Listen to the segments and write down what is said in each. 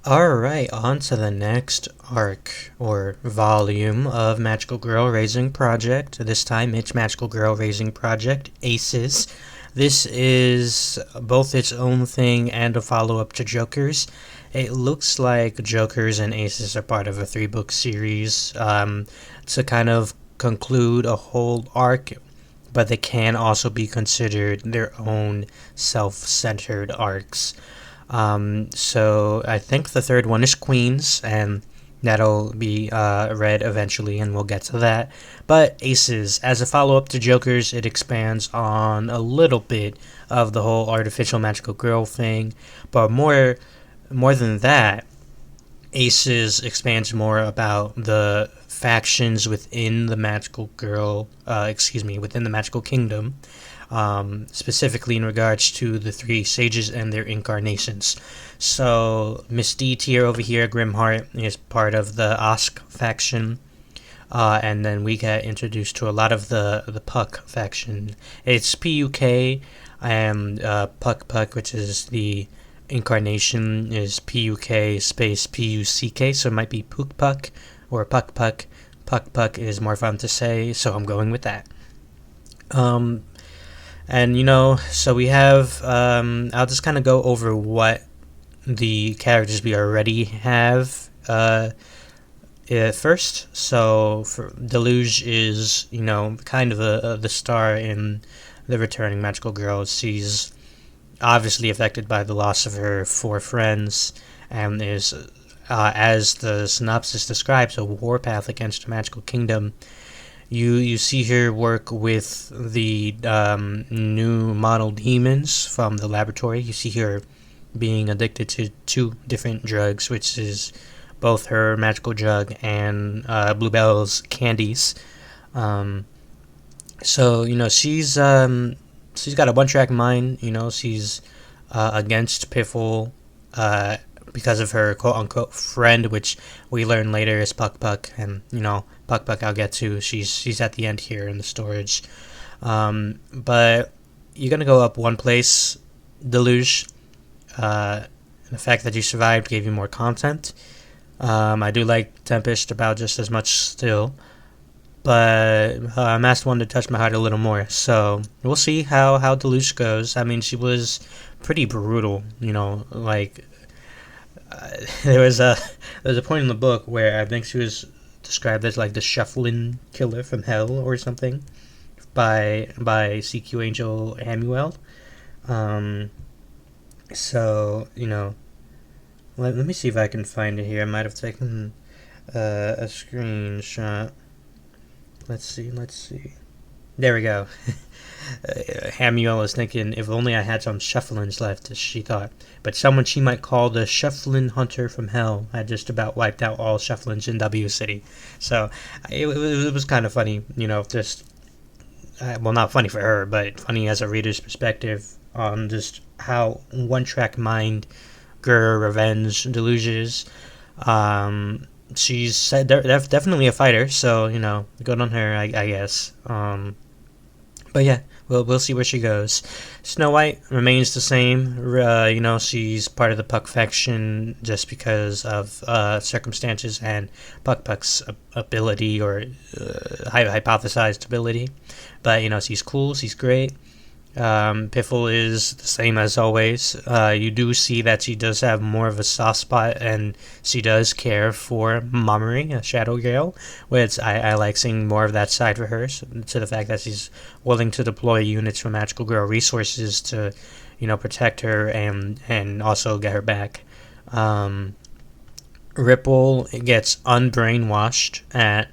Alright, on to the next arc or volume of Magical Girl Raising Project. This time it's Magical Girl Raising Project ACES. This is both its own thing and a follow up to Joker's. It looks like Joker's and ACES are part of a 3 book series to kind of conclude a whole arc, but they can also be considered their own self centered arcs. So I think the third one is Queens, and that'll be read eventually, and we'll get to that. But Aces, as a follow up to Joker's, it expands on a little bit of the whole artificial magical girl thing, but more than that, Aces expands more about the factions within the magical girl, within the magical kingdom, specifically in regards to the 3 sages and their incarnations. So Miss D tier over here, Grimheart, is part of the Osk faction. And then we get introduced to a lot of the Puck faction. It's PUK, and Puck, which is the incarnation, is PUK space PUCK, so it might be Pook Puck or Puck Puck. Puck is more fun to say, so I'm going with that. And so we have, I'll just kind of go over what the characters we already have first. So for Deluge is, kind of the star in the returning magical girl. She's obviously affected by the loss of her 4 friends and is, as the synopsis describes, a warpath against the magical kingdom. You see her work with the new model demons from the laboratory. You see her being addicted to 2 different drugs, which is both her magical jug and Bluebell's candies. So she's got a one-track mind. She's against Piffle because of her quote-unquote friend, which we learn later is Puck, and Puck I'll get to. She's at the end here in the storage. But you're gonna go up 1 place, Deluge. The fact that you survived gave you more content. I do like Tempest about just as much still, but Masked Wonder touched my heart a little more. So we'll see how Deluge goes. I mean, she was pretty brutal. Like there was a point in the book where I think she was described as like the shuffling killer from hell or something by CQ Angel Hamuel. So let me see if I can find it here. I might have taken a screenshot. Let's see. There we go. Hamuel was thinking, if only I had some shufflins left, as she thought. But someone she might call the shufflin hunter from hell had just about wiped out all shufflins in W City. So it was kind of funny, just, well, not funny for her, but funny as a reader's perspective on just how one-track mind Gur Revenge Deluges. She's definitely a fighter, so good on her, I guess. But yeah, we'll see where she goes. Snow White remains the same. She's part of the Puck faction just because of circumstances and Puck's ability, or hypothesized ability. But she's cool. She's great. Piffle is the same as always. You do see that she does have more of a soft spot, and she does care for Mommery, a Shadow Girl, which I like seeing more of that side for her, to the fact that she's willing to deploy units from Magical Girl resources to, protect her and also get her back. Ripple gets unbrainwashed at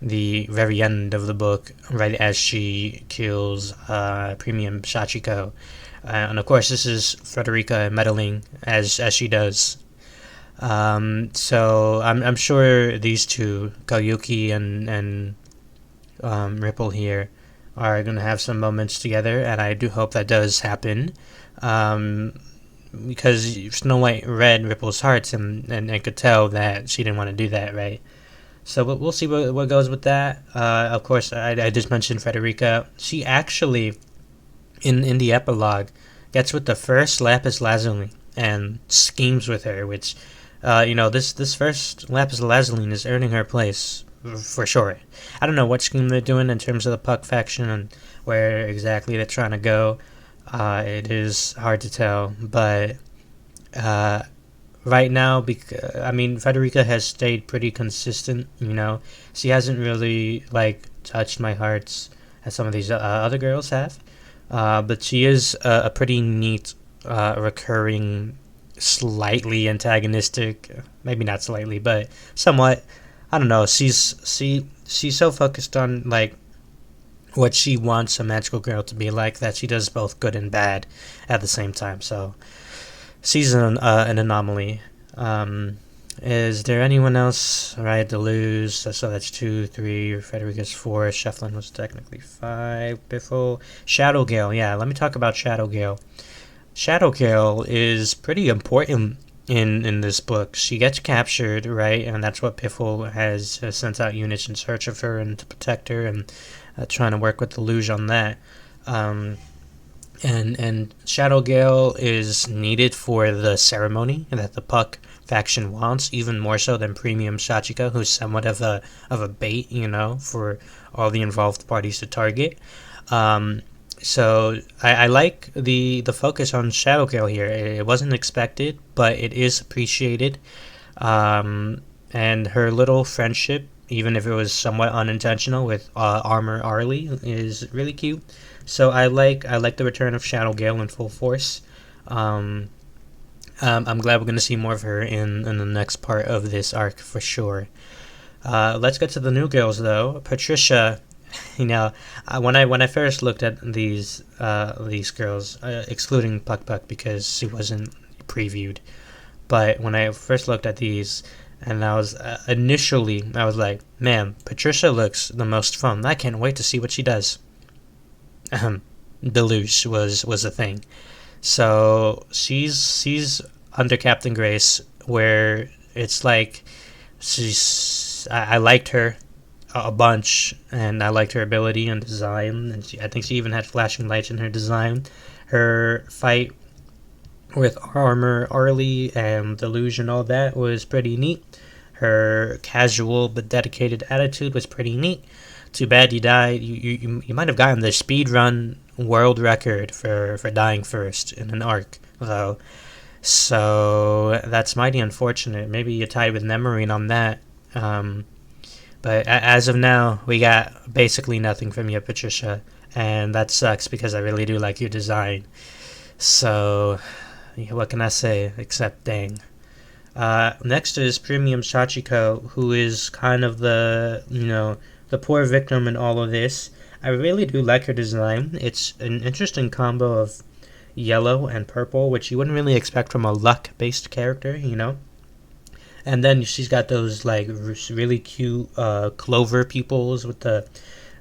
the very end of the book, right as she kills Premium Shachiko. And of course, this is Frederica meddling as she does. So I'm sure these two, Koyuki and Ripple here, are going to have some moments together, and I do hope that does happen. Because Snow White read Ripple's hearts and could tell that she didn't want to do that, right? So we'll see what goes with that. Of course, I just mentioned Frederica. She actually, in the epilogue, gets with the first Lapis Lazuli and schemes with her, which this first lapis lazuli is earning her place for sure. I don't know what scheme they're doing in terms of the Puck faction and where exactly they're trying to go. It is hard to tell, but right now, I mean, Frederica has stayed pretty consistent. She hasn't really like touched my hearts as some of these other girls have. But she is a pretty neat, recurring, slightly antagonistic, maybe not slightly, but somewhat. I don't know. She's so focused on like what she wants a magical girl to be like that she does both good and bad at the same time. So she's an anomaly. Is there anyone else? All right, Deleuze. So that's 2, 3. Frederica's 4. Shefflin was technically 5. Biffle. Shadowgale. Yeah, let me talk about Shadowgale. Shadowgale is pretty important in this book. She gets captured, right, and that's what Biffle has sent out units in search of her and to protect her, and trying to work with Deleuze on that. And Shadowgale is needed for the ceremony that the Puck faction wants, even more so than Premium Sachiko, who's somewhat of a bait, for all the involved parties to target. So I like the focus on Shadowgale here. It wasn't expected, but it is appreciated. And her little friendship, even if it was somewhat unintentional, with Armor Arlie, is really cute. So I like the return of Shadowgale in full force. I'm glad we're going to see more of her in the next part of this arc for sure. Let's get to the new girls though. Patricia, when I first looked at these girls, excluding Puck Puck because she wasn't previewed, but when I first looked at these, and I was initially like, man, Patricia looks the most fun. I can't wait to see what she does. Deluge was a thing. So she's under Captain Grace, where it's like I liked her a bunch, and I liked her ability and design, and I think she even had flashing lights in her design. Her fight with Armor Arlie and Deluge and all that was pretty neat. Her casual but dedicated attitude was pretty neat. Too bad you died. You might have gotten the speedrun world record for dying first in an arc, though. So that's mighty unfortunate. Maybe you tied with Nemarine on that. But as of now, we got basically nothing from you, Patricia. And that sucks because I really do like your design. So, what can I say except dang. Next is Premium Sachiko, who is kind of the poor victim in all of this. I really do like her design. It's an interesting combo of yellow and purple, which you wouldn't really expect from a luck-based character, And then she's got those like really cute clover pupils with the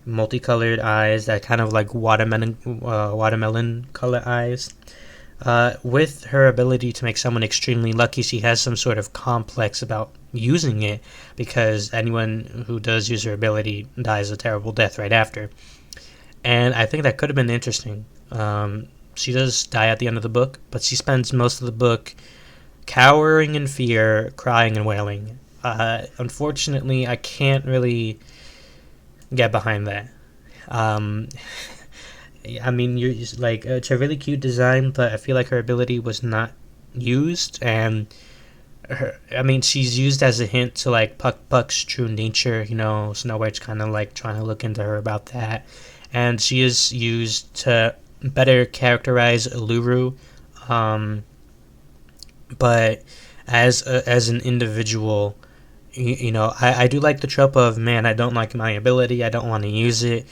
multicolored eyes, that kind of like watermelon color eyes. With her ability to make someone extremely lucky, she has some sort of complex about using it, because anyone who does use her ability dies a terrible death right after. And I think that could have been interesting. She does die at the end of the book, but she spends most of the book cowering in fear, crying and wailing. Unfortunately, I can't really get behind that. I mean, you're just like, it's a really cute design, but I feel like her ability was not used, and she's used as a hint to like Puck's true nature. Snow White's kind of like trying to look into her about that, and she is used to better characterize Uluru. But as an individual, I do like the trope of, man, I don't like my ability, I don't want to use it.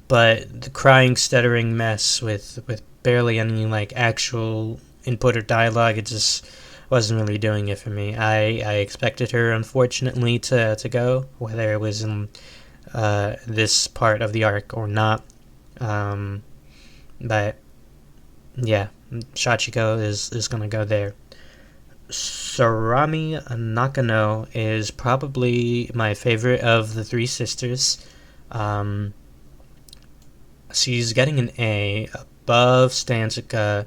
But the crying, stuttering mess with barely any like actual input or dialogue, it just wasn't really doing it for me. I expected her, unfortunately, to go, whether it was in this part of the arc or not. But yeah, Sachiko is gonna go there. Sarami Nakano is probably my favorite of the three sisters. She's getting an A above Stanzica.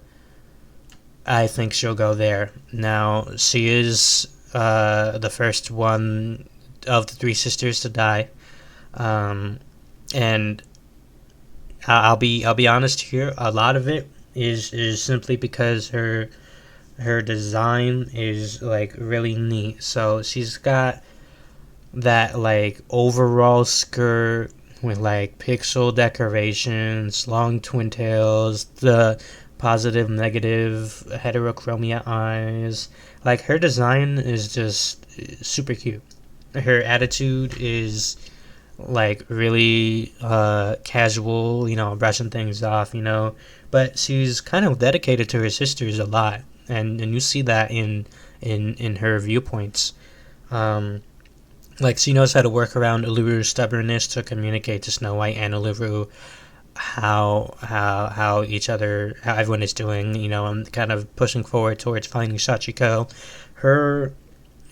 I think she'll go there. Now, she is the first one of the three sisters to die. And I'll be honest here. A lot of it is simply because her design is like really neat. So she's got that like overall skirt with like pixel decorations, long twin tails, the positive negative heterochromia eyes. Like her design is just super cute. Her attitude is like really casual, brushing things off, but she's kind of dedicated to her sisters a lot, and you see that in her viewpoints. Like she knows how to work around Uluru's stubbornness to communicate to Snow White and Uluru how how everyone is doing, and kind of pushing forward towards finding Sachiko. Her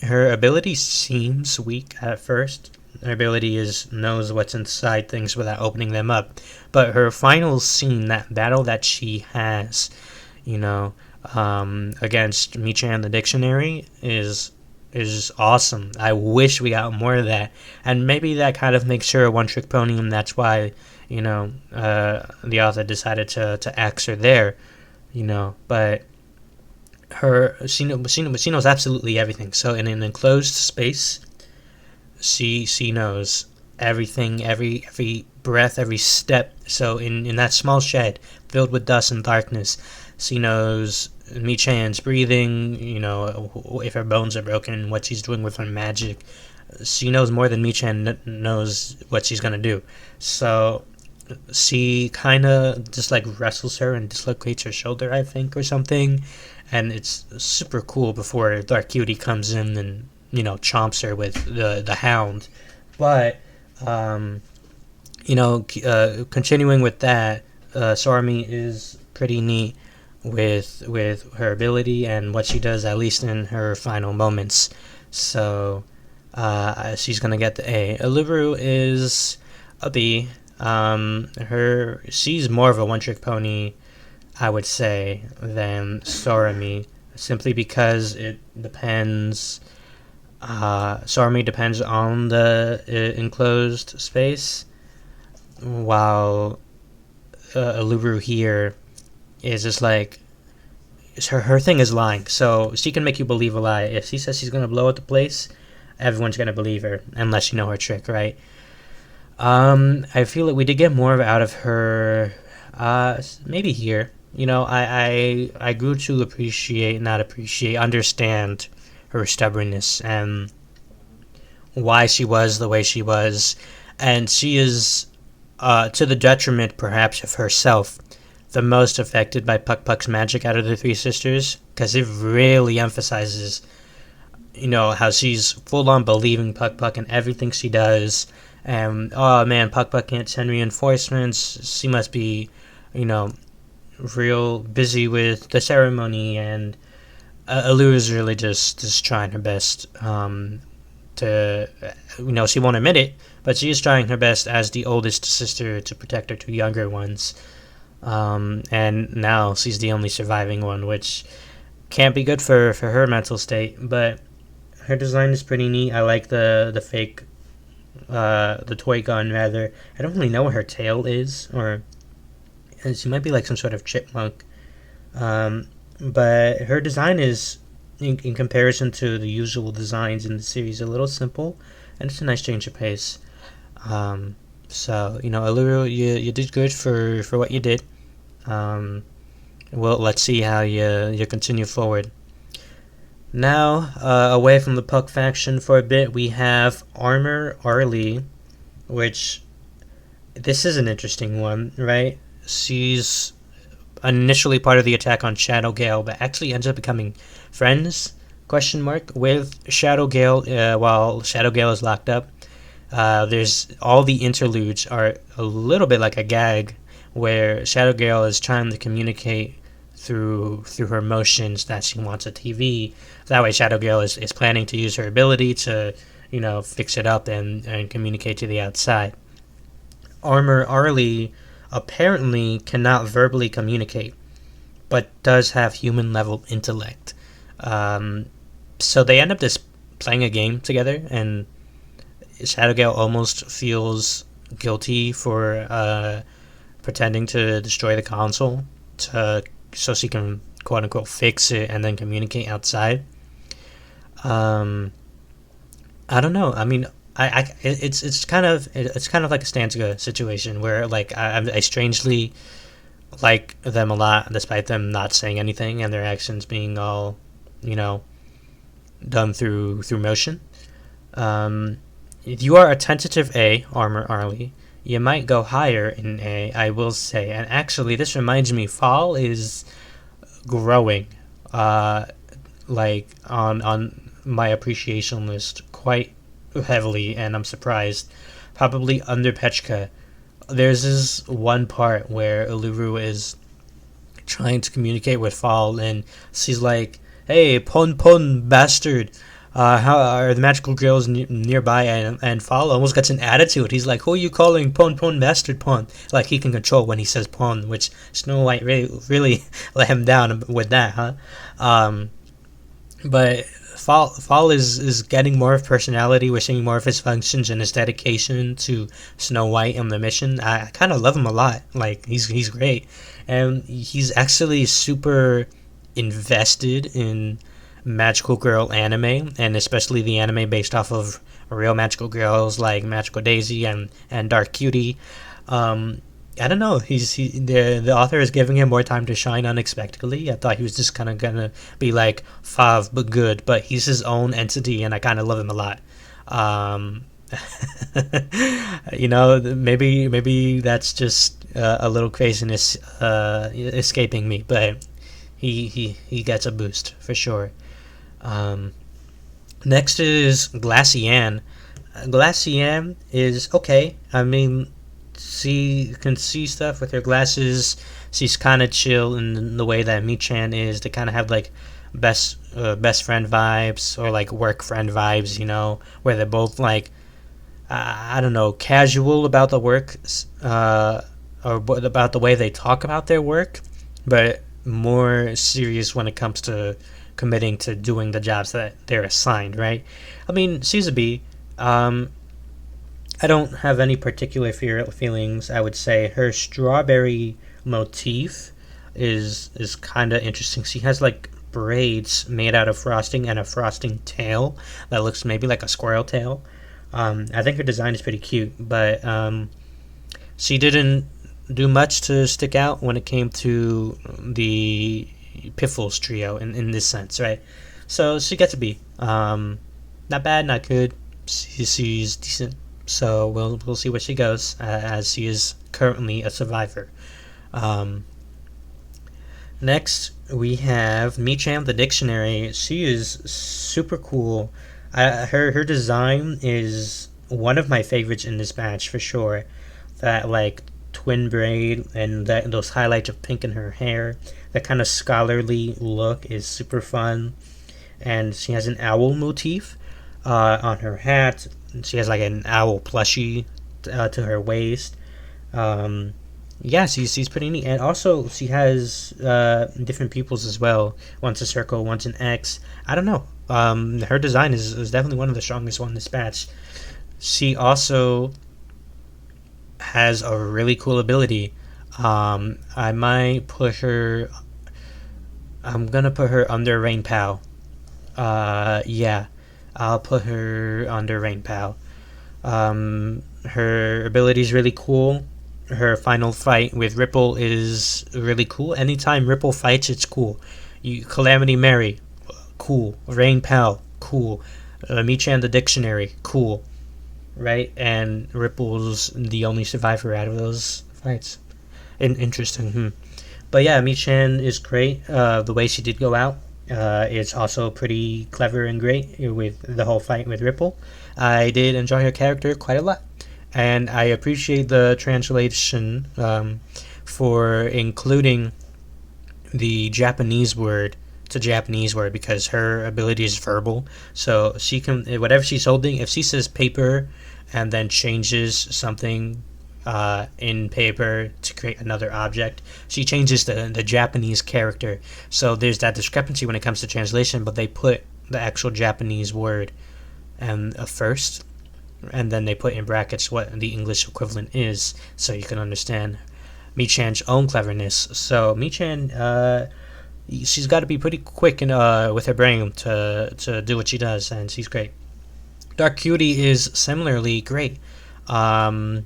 her ability seems weak at first. Her ability is knows what's inside things without opening them up. But her final scene, that battle that she has, you know, against Michan the Dictionary is awesome. I wish we got more of that, and maybe that kind of makes her a one-trick pony, and that's why the author decided to axe her there, But she knows absolutely everything. So in an enclosed space, she knows everything, every breath, every step. So in that small shed filled with dust and darkness, she knows Michan's breathing, if her bones are broken, what she's doing with her magic. She knows more than Michan knows what she's gonna do. So she kind of just like wrestles her and dislocates her shoulder, I think, or something. And it's super cool before Dark Cutie comes in and chomps her with the hound. But continuing with that, Sorami is pretty neat with her ability and what she does, at least in her final moments. So she's gonna get the A. Uluru is a B. She's more of a one-trick pony, I would say, than Sorami, simply because it depends. Sorami depends on the enclosed space, while Uluru here is just like her thing is lying. So she can make you believe a lie. If she says she's gonna blow up the place, everyone's gonna believe her unless you know her trick, right? I feel like we did get more out of her. Maybe here. I grew to understand her stubbornness and why she was the way she was, and she is, to the detriment perhaps of herself, the most affected by Puck Puck's magic out of the three sisters, because it really emphasizes, how she's full on believing Puck Puck and everything she does, and oh man, Puck Puck can't send reinforcements. She must be, real busy with the ceremony, and Alu is really just trying her best to, she won't admit it, but she is trying her best as the oldest sister to protect her two younger ones. And now she's the only surviving one, which can't be good for her mental state. But her design is pretty neat. I like the fake, the toy gun rather. I don't really know what her tail is, or she might be like some sort of chipmunk. But her design is, in comparison to the usual designs in the series, a little simple, and it's a nice change of pace. So, Uluru, you did good for what you did. Well, let's see how you continue forward. Now, away from the Puck faction for a bit, we have Armor Arlie, which, this is an interesting one, right? She's initially part of the attack on Shadowgale, but actually ends up becoming friends, with Shadowgale, while Shadowgale is locked up. There's all the interludes are a little bit like a gag, where Shadowgale is trying to communicate through her motions that she wants a TV. That way Shadowgale is planning to use her ability to, fix it up and communicate to the outside. Armor Arlie apparently cannot verbally communicate, but does have human level intellect. So they end up playing a game together, and Shadowgale almost feels guilty for pretending to destroy the console so she can quote unquote fix it and then communicate outside. Um, I don't know. I mean, it's kind of like a Stanziga situation where like I strangely like them a lot despite them not saying anything and their actions being all, you know, done through motion. Um, you are a tentative A, Armor Arlie. You might go higher in A, I will say. And actually, this reminds me, Fall is growing, uh, like on my appreciation list quite heavily, and I'm surprised. Probably under Pechka. There's this one part where Uluru is trying to communicate with Fall, and she's like, "Hey, pon pon bastard, how are the magical girls nearby?" And Fall almost gets an attitude. He's like, "Who are you calling pon pon bastard pon?" Like he can control when he says pon, which Snow White really let him down with that, huh? But Fall is getting more of personality. We're seeing more of his functions and his dedication to Snow White and the mission. I kind of love him a lot. Like he's great, and he's actually super invested in magical girl anime, and especially the anime based off of real magical girls like Magical Daisy and Dark Cutie. I don't know. The author is giving him more time to shine unexpectedly. I thought he was just kind of gonna be like Fav but good, but he's his own entity, and I kind of love him a lot. Um, you know, maybe that's just a little craziness escaping me, but he gets a boost for sure. Um, Next is Glacian. Glacian is okay. I mean, she can see stuff with her glasses. She's kind of chill in the way that Michan is. They kind of have like best friend vibes or like work friend vibes, you know, where they're both like I don't know, casual about the work, or about the way they talk about their work, but more serious when it comes to committing to doing the jobs that they're assigned, right? I mean, she's a B. I don't have any particular feelings. I would say her strawberry motif is kind of interesting. She has like braids made out of frosting and a frosting tail that looks maybe like a squirrel tail. I think her design is pretty cute, but she didn't do much to stick out when it came to the Piffles trio in this sense, right? So she gets a B. Not bad, not good. She's decent. So we'll see where she goes, as she is currently a survivor. Um, Next, we have Michan the Dictionary. She is super cool. Her design is one of my favorites in this batch for sure. That like twin braid and those highlights of pink in her hair, that kind of scholarly look is super fun. And she has an owl motif on her hat. She has like an owl plushie to her waist. Yeah, she's pretty neat, and also she has different pupils as well. One's a circle, one's an X. I don't know. Her design is definitely one of the strongest one in this batch. She also has a really cool ability. I might put her. I'm gonna put her under Rain Pal. Yeah, I'll put her under Rain Pal. Her ability is really cool. Her final fight with Ripple is really cool. Anytime Ripple fights, it's cool. Calamity Mary, cool. Rain Pal, cool. Michan the Dictionary, cool. Right? And Ripple's the only survivor out of those fights. Interesting. But yeah, Michan is great. The way she did go out is also pretty clever and great with the whole fight with Ripple. I did enjoy her character quite a lot. And I appreciate the translation for including the Japanese word to Japanese word, because her ability is verbal. So she can, whatever she's holding, if she says paper and then changes something in paper to create another object, she changes the Japanese character. So there's that discrepancy when it comes to translation, but they put the actual Japanese word and a first, and then they put in brackets what the English equivalent is, so you can understand Michan's own cleverness. So Michan, she's got to be pretty quick with her brain to do what she does, and she's great. Dark Cutie is similarly great. Um,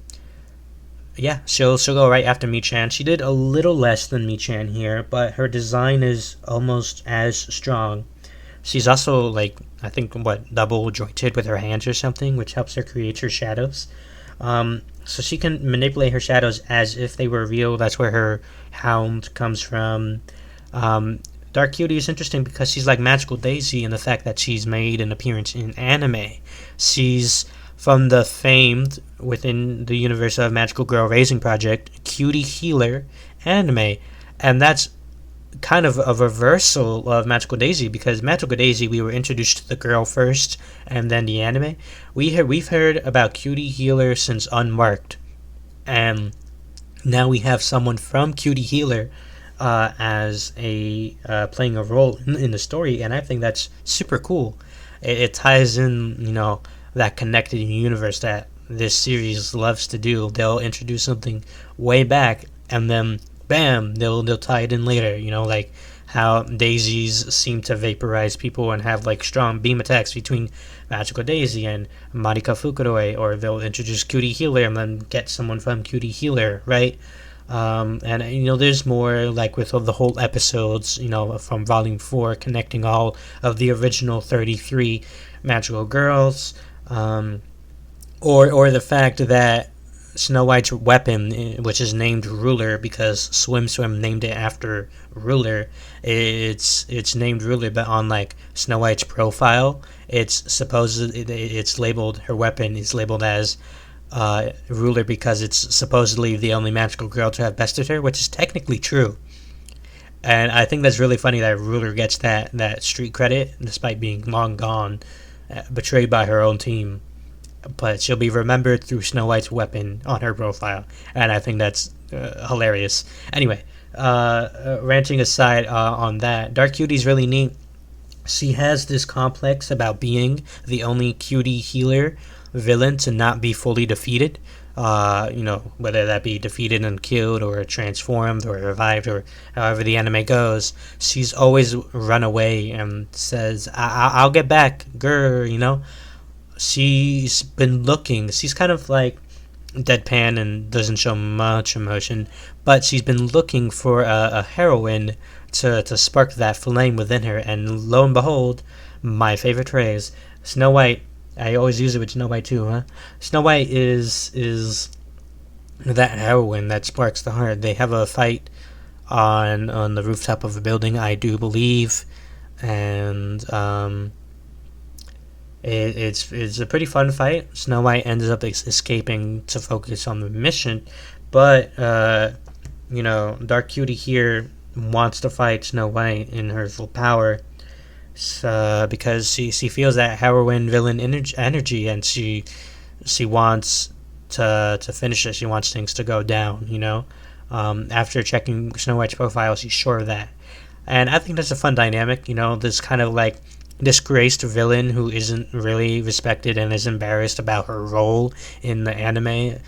yeah, she'll go right after Michan. She did a little less than Michan here, but her design is almost as strong. She's also like, I think, double jointed with her hands or something, which helps her create her shadows. So she can manipulate her shadows as if they were real. That's where her hound comes from. Dark Cutie is interesting because she's like Magical Daisy in the fact that she's made an appearance in anime. She's from the famed, within the universe of Magical Girl Raising Project, Cutie Healer anime. And that's kind of a reversal of Magical Daisy, because Magical Daisy, we were introduced to the girl first and then the anime. We've heard about Cutie Healer since Unmarked, and now we have someone from Cutie Healer as a playing a role in the story, and I think that's super cool. It ties in, that connected universe that this series loves to do. They'll introduce something way back, and then bam, they'll tie it in later. Like how daisies seem to vaporize people and have like strong beam attacks between Magical Daisy and Marika Fukuroi, or they'll introduce Cutie Healer and then get someone from Cutie Healer, right? And there's more, like with the whole episodes, from Volume 4, connecting all of the original 33 Magical Girls, or the fact that Snow White's weapon, which is named Ruler because Swim named it after Ruler, it's named Ruler, but on like Snow White's profile, it's labeled, her weapon is labeled as Ruler because it's supposedly the only magical girl to have bested her, which is technically true. And I think that's really funny that Ruler gets that street credit despite being long gone, betrayed by her own team. But she'll be remembered through Snow White's weapon on her profile, and I think that's hilarious. Anyway, ranting aside on that, Dark Cutie's really neat. She has this complex about being the only Cutie Healer villain to not be fully defeated. Whether that be defeated and killed, or transformed, or revived, or however the anime goes, she's always run away and says, I'll get back, grr, She's been looking. She's kind of like deadpan and doesn't show much emotion, but she's been looking for a heroine to spark that flame within her, and lo and behold, my favorite phrase, Snow White. I always use it with Snow White too, huh? Snow White is that heroine that sparks the heart. They have a fight on the rooftop of a building, I do believe, and it's a pretty fun fight. Snow White ends up escaping to focus on the mission, but Dark Cutie here wants to fight Snow White in her full power, because she feels that heroine villain energy, and she wants to finish it. She wants things to go down. After checking Snow White's profile, she's sure of that, and I think that's a fun dynamic. This kind of like disgraced villain who isn't really respected and is embarrassed about her role in the anime.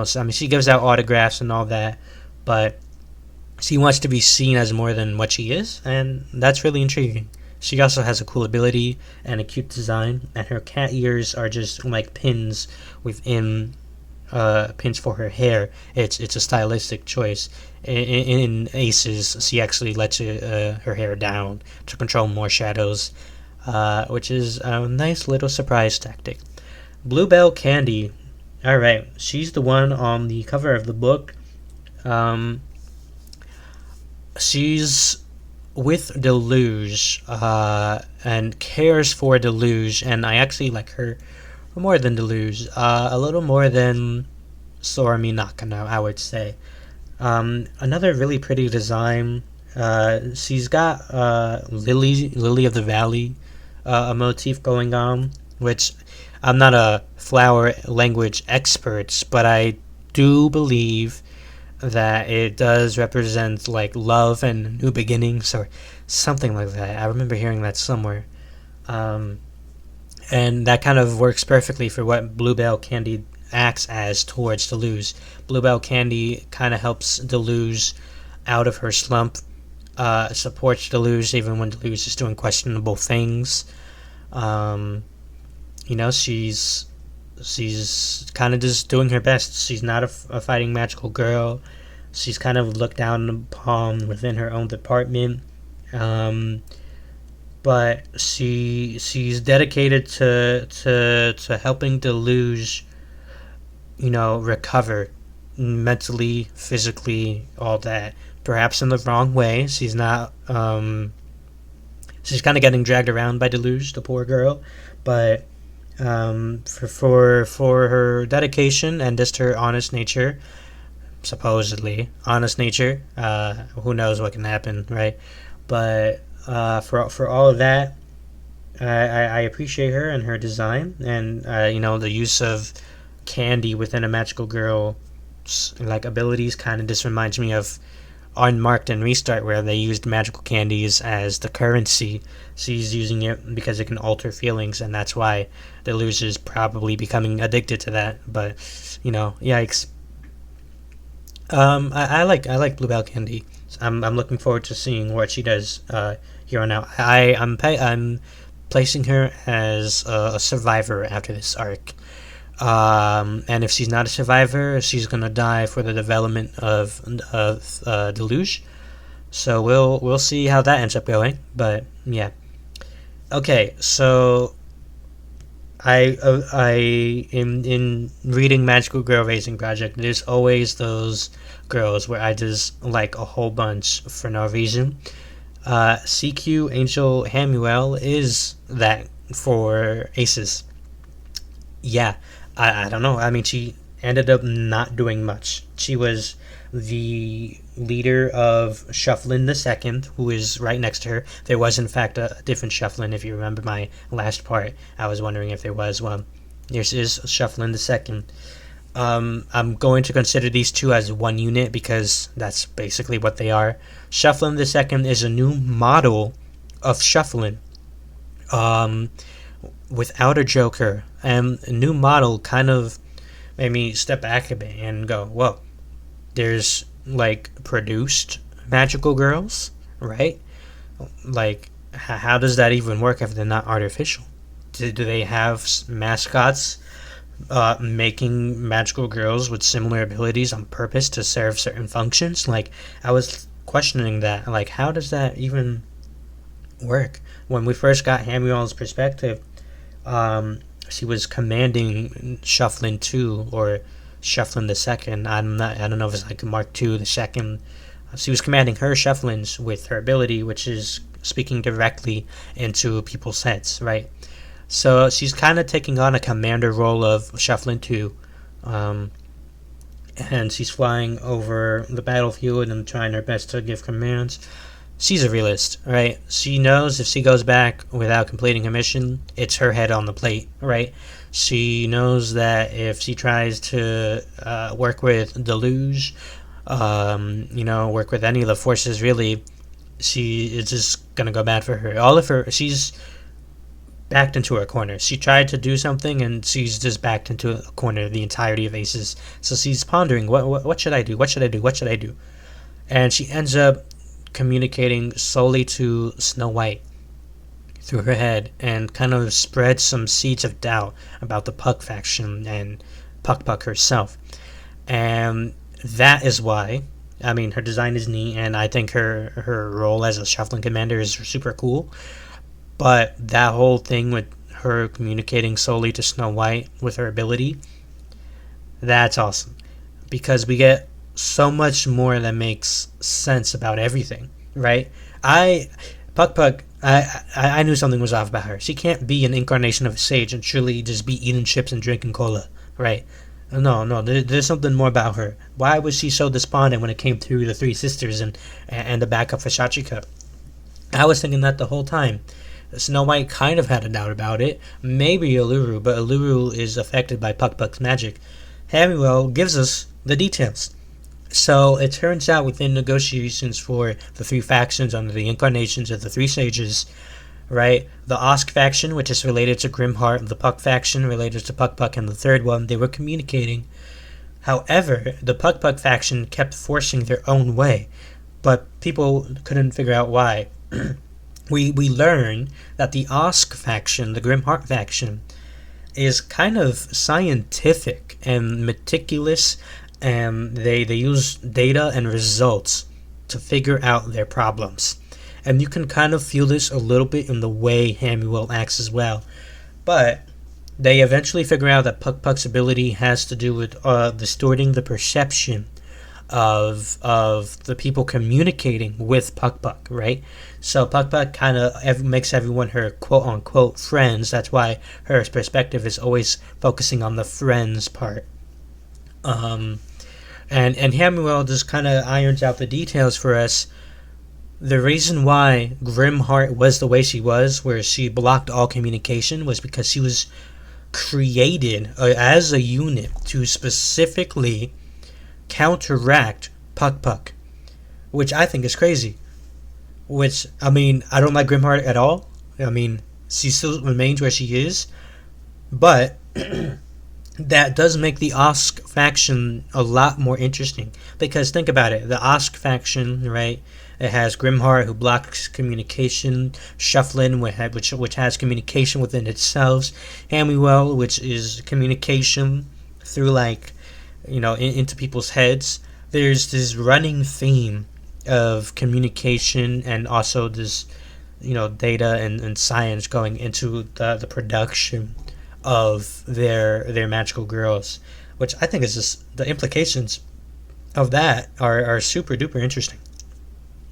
So, she gives out autographs and all that, but she wants to be seen as more than what she is, and that's really intriguing. She also has a cool ability and a cute design, and her cat ears are just like pins within pins for her hair. It's a stylistic choice. In ACES, she actually lets her hair down to control more shadows, which is a nice little surprise tactic. Bluebell Candy. Alright, she's the one on the cover of the book. She's with Deluge, and cares for Deluge, and I actually like her more than Deluge, a little more than Sorami Nakano, I would say. Another really pretty design. She's got Lily of the Valley a motif going on, which I'm not a flower language expert, but I do believe that it does represent like love and new beginnings or something like that. I remember hearing that somewhere. And And that kind of works perfectly for what Bluebell Candy acts as towards Deluge. Bluebell Candy kind of helps Deluge out of her slump, supports Deluge even when Deluge is doing questionable things. Um, she's kind of just doing her best. She's not a fighting magical girl. She's kind of looked down upon within her own department. Um, but she's dedicated to helping Deluge, recover mentally, physically, all that. Perhaps in the wrong way. She's not. She's kind of getting dragged around by Deluge, the poor girl, but for her dedication and just her honest nature, supposedly honest nature. Who knows what can happen, right? But for all of that, I appreciate her and her design, and the use of candy within a magical girl's like abilities kind of just reminds me of Unmarked and Restart, where they used magical candies as the currency. She's using it because it can alter feelings, and that's why the loser's probably becoming addicted to that. But yikes. I like Bluebell Candy. I'm looking forward to seeing what she does here on out. I'm placing her as a survivor after this arc. And if she's not a survivor, she's gonna die for the development of Deluge. So we'll see how that ends up going. But yeah, okay. So I in reading Magical Girl Raising Project, there's always those girls where I just like a whole bunch for no reason. CQ Angel Hamuel is that for ACES. Yeah, I don't know. I mean, she ended up not doing much. She was the leader of Shufflin the Second, who is right next to her. There was, in fact, a different Shufflin. If you remember my last part, I was wondering if there was one. This is Shufflin the Second. I'm going to consider these two as one unit because that's basically what they are. Shufflin the Second is a new model of Shufflin. Without a Joker, and a new model kind of made me step back a bit and go, whoa, there's like produced magical girls, right? Like, how does that even work if they're not artificial? Do they have mascots making magical girls with similar abilities on purpose to serve certain functions? Like, I was questioning that. Like, how does that even work? When we first got Hamuel's perspective, she was commanding Shufflin 2 or Shufflin the Second. I don't know if it's like Mark 2 the Second. She was commanding her Shufflins with her ability, which is speaking directly into people's heads, right? So she's kind of taking on a commander role of Shufflin 2, and she's flying over the battlefield and trying her best to give commands. She's a realist, right? She knows if she goes back without completing her mission, it's her head on the plate, right? She knows that if she tries to work with Deluge, work with any of the forces, really, it's just gonna go bad for her. She's backed into a corner. She tried to do something, and she's just backed into a corner the entirety of ACES. So she's pondering, what should I do? What should I do? What should I do? And she ends up communicating solely to Snow White through her head and kind of spread some seeds of doubt about the Puck faction and Puck herself. And that is why, I mean, her design is neat, and I think her role as a Shuffling Commander is super cool. But that whole thing with her communicating solely to Snow White with her ability, that's awesome. Because we get so much more that makes sense about everything, right? Puck, I knew something was off about her. She can't be an incarnation of a sage and truly just be eating chips and drinking cola, right? No, there's something more about her. Why was she so despondent when it came to the Three Sisters and the backup for Shachika? I was thinking that the whole time. Snow White kind of had a doubt about it. Maybe Uluru, but Uluru is affected by Puck's magic. Hamuel gives us the details. So it turns out within negotiations for the three factions under the incarnations of the three sages, right? The Osk faction, which is related to Grimheart, the Puck faction related to Puck Puck, and the third one, they were communicating. However, the Puck Puck faction kept forcing their own way, but people couldn't figure out why. We learn that the Osk faction, the Grimheart faction, is kind of scientific and meticulous, and they use data and results to figure out their problems. And you can kind of feel this a little bit in the way Hamuel acts as well. But they eventually figure out that Puck Puck's ability has to do with distorting the perception of the people communicating with Puck Puck, right? So Puck Puck kind of makes everyone her quote unquote friends. That's why her perspective is always focusing on the friends part. And Hamuel just kind of irons out the details for us. The reason why Grimheart was the way she was, where she blocked all communication, was because she was created as a unit to specifically counteract Puck Puck, which I think is crazy. Which, I mean, I don't like Grimheart at all. I mean, she still remains where she is, but that does make the Osk faction a lot more interesting. Because think about it, the Osk faction, right? It has Grimheart, who blocks communication, Shufflin, which has communication within itself, Hamuel, which is communication through, like, into people's heads. There's this running theme of communication and also this, data and science going into the production of their magical girls, which I think is just, the implications of that are super duper interesting.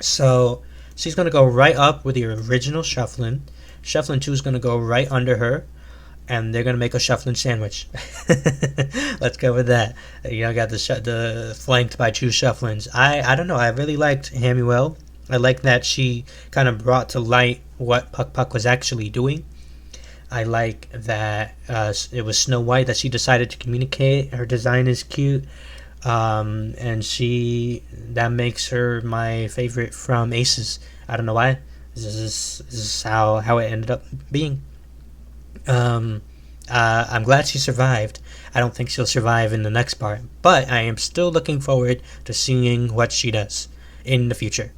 So she's going to go right up with the original Shufflin. Shufflin 2 is going to go right under her, and they're going to make a Shufflin sandwich. Let's go with that. Got the flanked by two Shufflins. I don't know. I really liked Hamuel. I like that she kind of brought to light what Puck Puck was actually doing. I like that it was Snow White that she decided to communicate. Her design is cute. And that makes her my favorite from ACES. I don't know why. This is how it ended up being. I'm glad she survived. I don't think she'll survive in the next part, but I am still looking forward to seeing what she does in the future.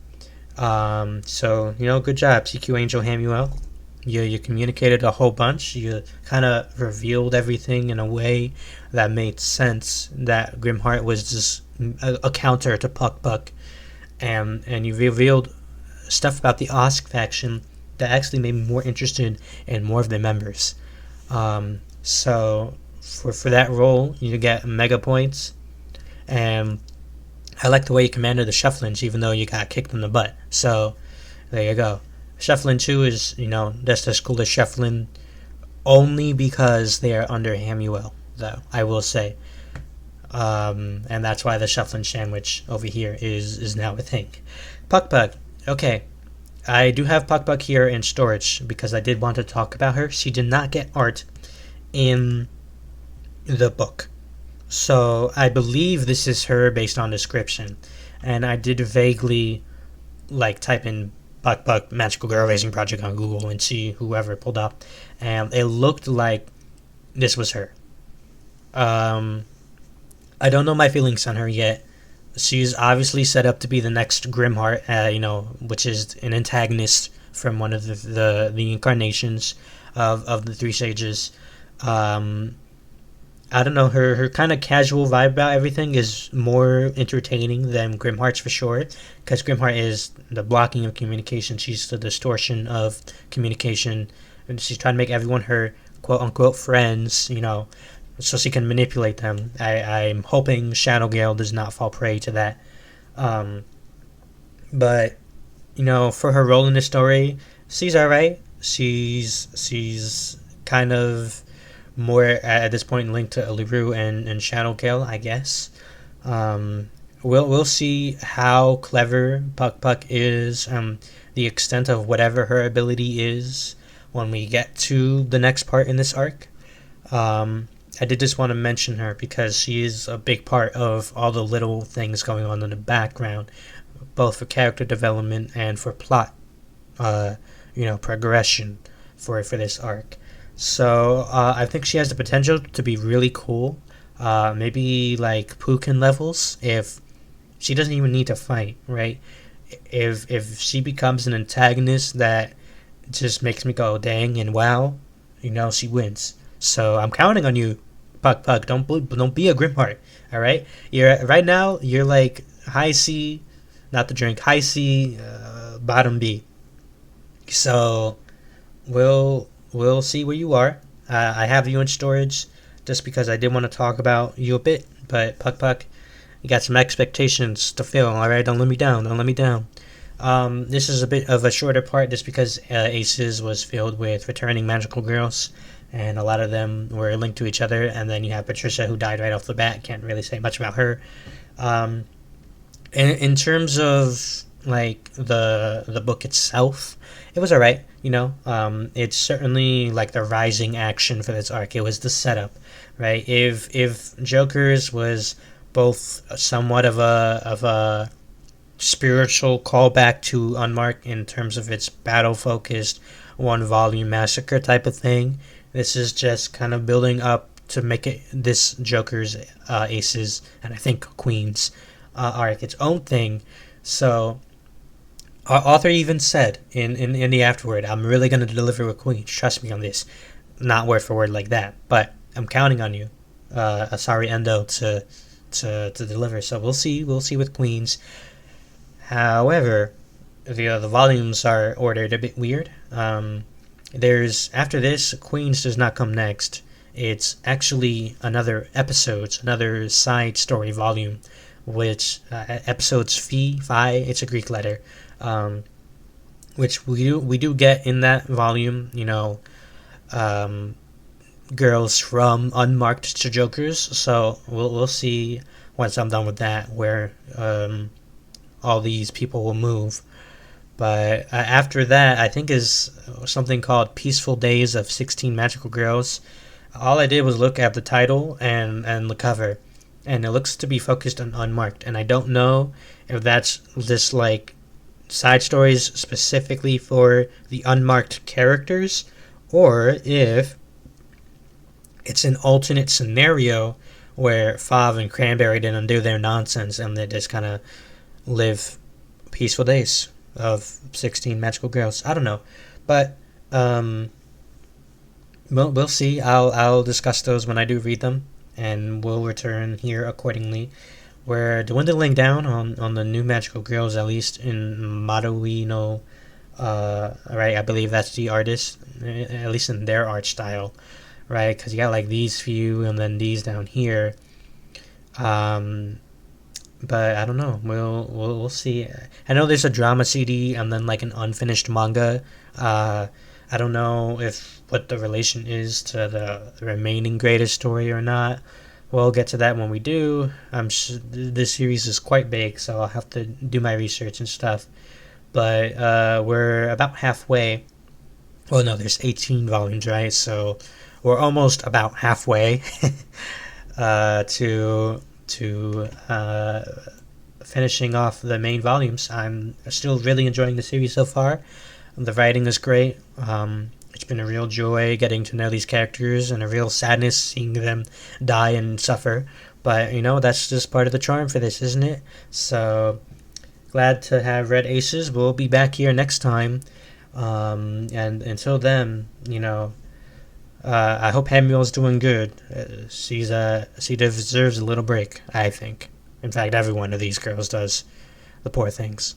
So good job, CQ Angel Hamuel. You communicated a whole bunch. You kind of revealed everything in a way that made sense. That Grimheart was just a counter to Puck Puck, and you revealed stuff about the Osk faction that actually made me more interested in more of the members. So for that role, you get mega points, and I like the way you commanded the Shufflins, even though you got kicked in the butt. So there you go. Shufflin 2 is, just as cool as Shufflin, only because they are under Hamuel, though, I will say. And that's why the Shufflin sandwich over here is now a thing. Puck Puck. Okay. I do have Puck Puck here in storage because I did want to talk about her. She did not get art in the book. So I believe this is her based on description. And I did vaguely type in Puck Puck Magical Girl Raising Project on Google and see whoever pulled up, and it looked like this was her. I don't know my feelings on her yet. She's obviously set up to be the next Grimheart, which is an antagonist from one of the incarnations of the Three Sages. I don't know, her kind of casual vibe about everything is more entertaining than Grimheart's for sure, because Grimheart is the blocking of communication, she's the distortion of communication, and she's trying to make everyone her quote-unquote friends, so she can manipulate them. I'm hoping Shadowgale does not fall prey to that. But, for her role in the story, she's alright. She's kind of more at this point linked to Eliru and Shadowgale, I guess. We'll see how clever Puck Puck is, the extent of whatever her ability is when we get to the next part in this arc. I did just want to mention her because she is a big part of all the little things going on in the background, both for character development and for plot progression for this arc. So I think she has the potential to be really cool. Maybe like Pukin levels if she doesn't even need to fight, right? If she becomes an antagonist that just makes me go dang and wow, she wins. So I'm counting on you, Puck Puck. Don't be a Grimheart. All right, you're right now. You're like high C, not the drink. High C, bottom B. So we'll see where you are. I have you in storage just because I did want to talk about you a bit. But Puck Puck, you got some expectations to fill. All right, don't let me down. Don't let me down. This is a bit of a shorter part just because ACES was filled with returning magical girls, and a lot of them were linked to each other. And then you have Patricia, who died right off the bat. Can't really say much about her. Um, in terms of like the book itself, it was alright. It's certainly like the rising action for this arc. It was the setup, right? If Joker's was both somewhat of a spiritual callback to Unmarked in terms of its battle focused one volume massacre type of thing, this is just kind of building up to make it this Joker's Aces and I think Queen's arc its own thing. So our author even said in the afterword, I'm really going to deliver with Queens. Trust me on this. Not word for word like that, but I'm counting on you, Asari Endo, to deliver. So we'll see. We'll see with Queens. However, the volumes are ordered a bit weird. There's after this, Queens does not come next. It's actually another episodes, another side story volume, which episodes phi. It's a Greek letter. Which we do get in that volume, girls from Unmarked to Jokers. So we'll see once I'm done with that where all these people will move. But after that, I think is something called Peaceful Days of 16 Magical Girls. All I did was look at the title and the cover, and it looks to be focused on Unmarked. And I don't know if that's just like side stories specifically for the Unmarked characters, or if it's an alternate scenario where Fav and Cranberry didn't do their nonsense and they just kind of live peaceful days of 16 magical girls. I don't know, but we'll see. I'll discuss those when I do read them, and we'll return here accordingly. We're dwindling down on the new magical girls, at least in Maruino no, right? I believe that's the artist, at least in their art style, right? Because you got like these few and then these down here. But I don't know. We'll see. I know there's a drama CD and then like an unfinished manga. I don't know if what the relation is to the remaining greatest story or not. We'll get to that when we do. This series is quite big, so I'll have to do my research and stuff. But we're about halfway. Well, no, there's 18 volumes, right? So we're almost about halfway to finishing off the main volumes. I'm still really enjoying the series so far. The writing is great. It's been a real joy getting to know these characters and a real sadness seeing them die and suffer. But, that's just part of the charm for this, isn't it? So, glad to have read Aces. We'll be back here next time. And until then, I hope Hamuel's doing good. She deserves a little break, I think. In fact, every one of these girls does. The poor things.